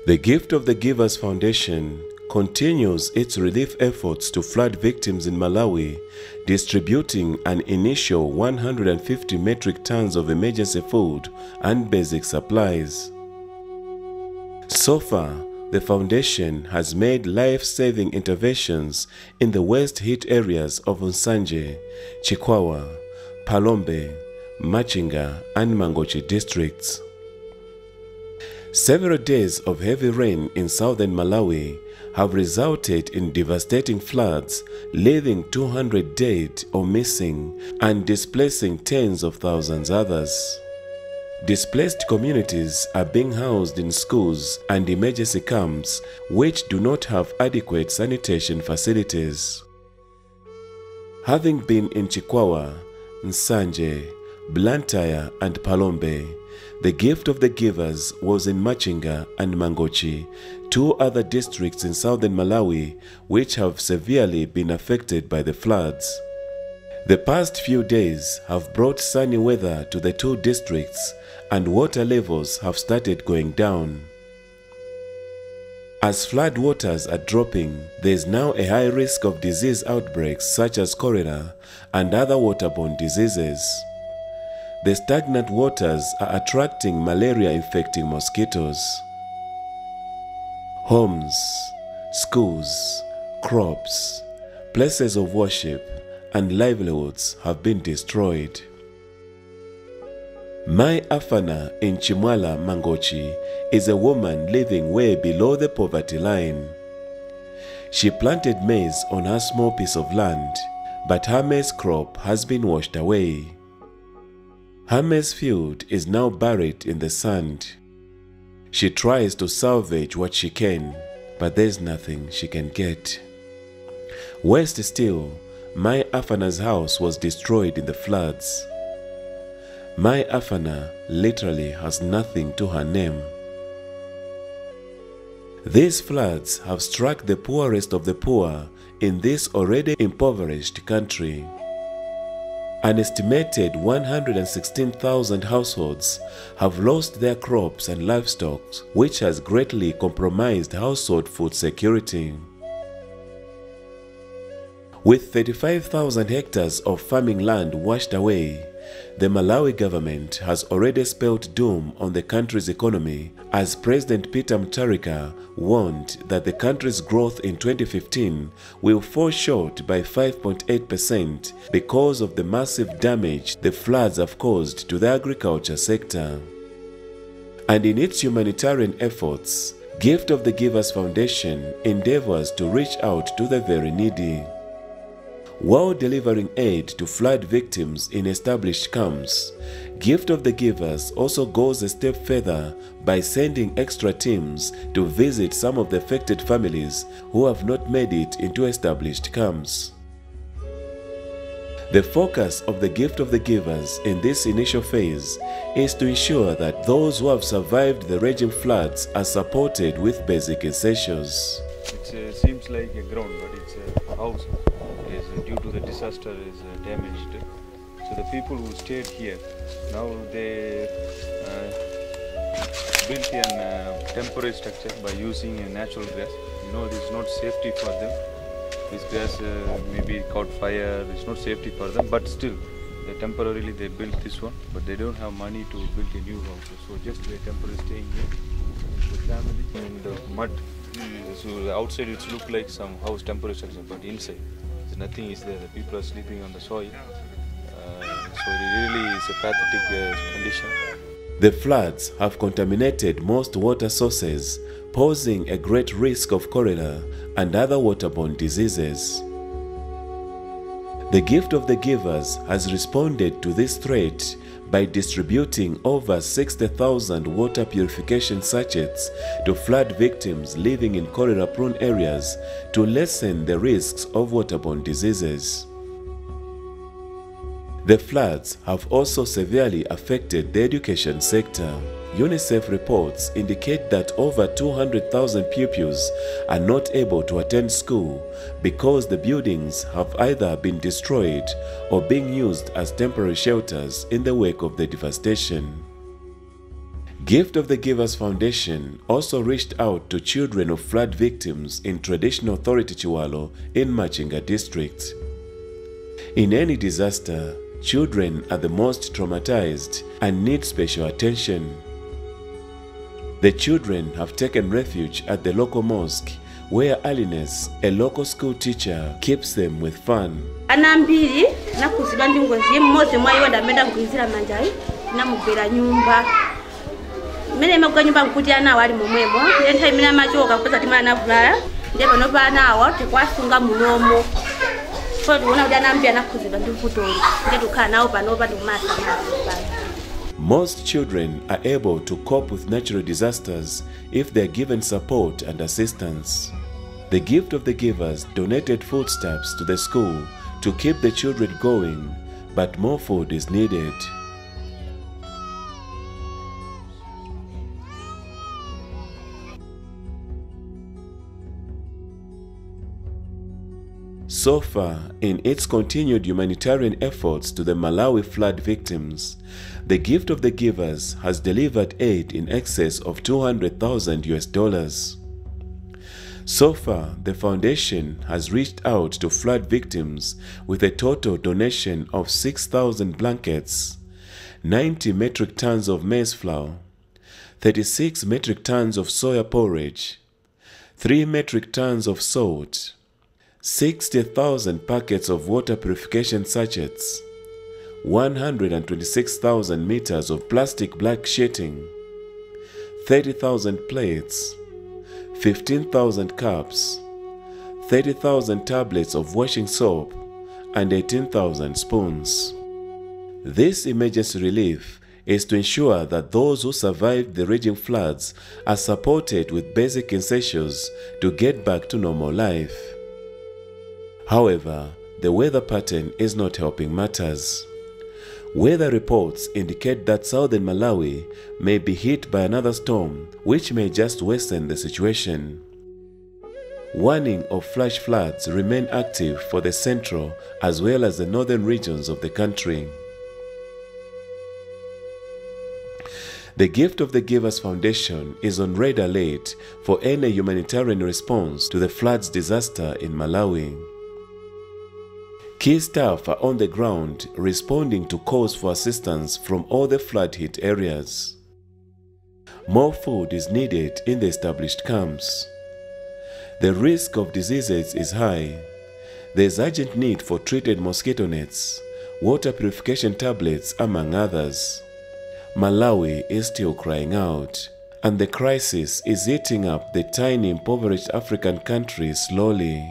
The Gift of the Givers Foundation continues its relief efforts to flood victims in Malawi, distributing an initial 150 metric tons of emergency food and basic supplies. So far, the foundation has made life-saving interventions in the worst-hit areas of Nsanje, Chikwawa, Palombe, Machinga, and MANGOCHI districts. Several days of heavy rain in southern Malawi have resulted in devastating floods, leaving 200 dead or missing and displacing tens of thousands others. Displaced communities are being housed in schools and emergency camps which do not have adequate sanitation facilities. Having been in Chikwawa, Nsanje, Blantyre, and Palombe, the Gift of the Givers was in Machinga and MANGOCHI, two other districts in southern Malawi which have severely been affected by the floods. The past few days have brought sunny weather to the two districts and water levels have started going down. As flood waters are dropping, there is now a high risk of disease outbreaks such as cholera and other waterborne diseases. The stagnant waters are attracting malaria-infecting mosquitoes. Homes, schools, crops, places of worship, and livelihoods have been destroyed. Mai Afana in Chimwala, MANGOCHI, is a woman living way below the poverty line. She planted maize on her small piece of land, but her maize crop has been washed away. Her maize field is now buried in the sand. She tries to salvage what she can, but there's nothing she can get. Worse still, Mai Afana's house was destroyed in the floods. Mai Afana literally has nothing to her name. These floods have struck the poorest of the poor in this already impoverished country. An estimated 116,000 households have lost their crops and livestock, which has greatly compromised household food security. With 35,000 hectares of farming land washed away, the Malawi government has already spelled doom on the country's economy, as President Peter Mutharika warned that the country's growth in 2015 will fall short by 5.8% because of the massive damage the floods have caused to the agriculture sector. And in its humanitarian efforts, Gift of the Givers Foundation endeavors to reach out to the very needy. While delivering aid to flood victims in established camps, Gift of the Givers also goes a step further by sending extra teams to visit some of the affected families who have not made it into established camps. The focus of the Gift of the Givers in this initial phase is to ensure that those who have survived the raging floods are supported with basic essentials. It seems like a ground, but it's a house. Due to the disaster is damaged. So the people who stayed here, now they built a temporary structure by using a natural grass. You know, this is not safety for them. This grass maybe caught fire, it's not safety for them, but still, temporarily they built this one, but they don't have money to build a new house. So just a temporary staying here with family in the mud. So the outside it looks like some house temporary structure, but inside nothing is there. The people are sleeping on the soil. So it really is a pathetic condition. The floods have contaminated most water sources, posing a great risk of cholera and other waterborne diseases. The Gift of the Givers has responded to this threat by distributing over 60,000 water purification sachets to flood victims living in cholera-prone areas to lessen the risks of waterborne diseases. The floods have also severely affected the education sector. UNICEF reports indicate that over 200,000 pupils are not able to attend school because the buildings have either been destroyed or being used as temporary shelters in the wake of the devastation. Gift of the Givers Foundation also reached out to children of flood victims in Traditional Authority Chiwalo in Machinga district. In any disaster, children are the most traumatized and need special attention. The children have taken refuge at the local mosque, where Alines, a local school teacher, keeps them with fun. Anambiri nakuzibwa ndi ngozi mmozi mwayo ndamenda kuizira manjai namubera nyumba. Mene magwa nyumba nkuti ana wali momwemo ntha imina machoka kupeza timana vulala ndipo no bana awo tikwasunga mulomo. So tuona kuti anambiri nakuzibwa ndi mfutoli ngetu khala nawo panopa ndikumasa pano. Most children are able to cope with natural disasters if they are given support and assistance. The Gift of the Givers donated foodstuffs to the school to keep the children going, but more food is needed. So far, in its continued humanitarian efforts to the Malawi flood victims, the Gift of the Givers has delivered aid in excess of $200,000. So far, the foundation has reached out to flood victims with a total donation of 6,000 blankets, 90 metric tons of maize flour, 36 metric tons of soya porridge, 3 metric tons of salt, 60,000 packets of water purification sachets, 126,000 meters of plastic black sheeting, 30,000 plates, 15,000 cups, 30,000 tablets of washing soap, and 18,000 spoons. This emergency relief is to ensure that those who survived the raging floods are supported with basic essentials to get back to normal life. However, the weather pattern is not helping matters. Weather reports indicate that southern Malawi may be hit by another storm, which may just worsen the situation. Warning of flash floods remain active for the central as well as the northern regions of the country. The Gift of the Givers Foundation is on red alert for any humanitarian response to the floods disaster in Malawi. Key staff are on the ground responding to calls for assistance from all the flood-hit areas. More food is needed in the established camps. The risk of diseases is high. There is urgent need for treated mosquito nets, water purification tablets, among others. Malawi is still crying out, and the crisis is eating up the tiny impoverished African country slowly.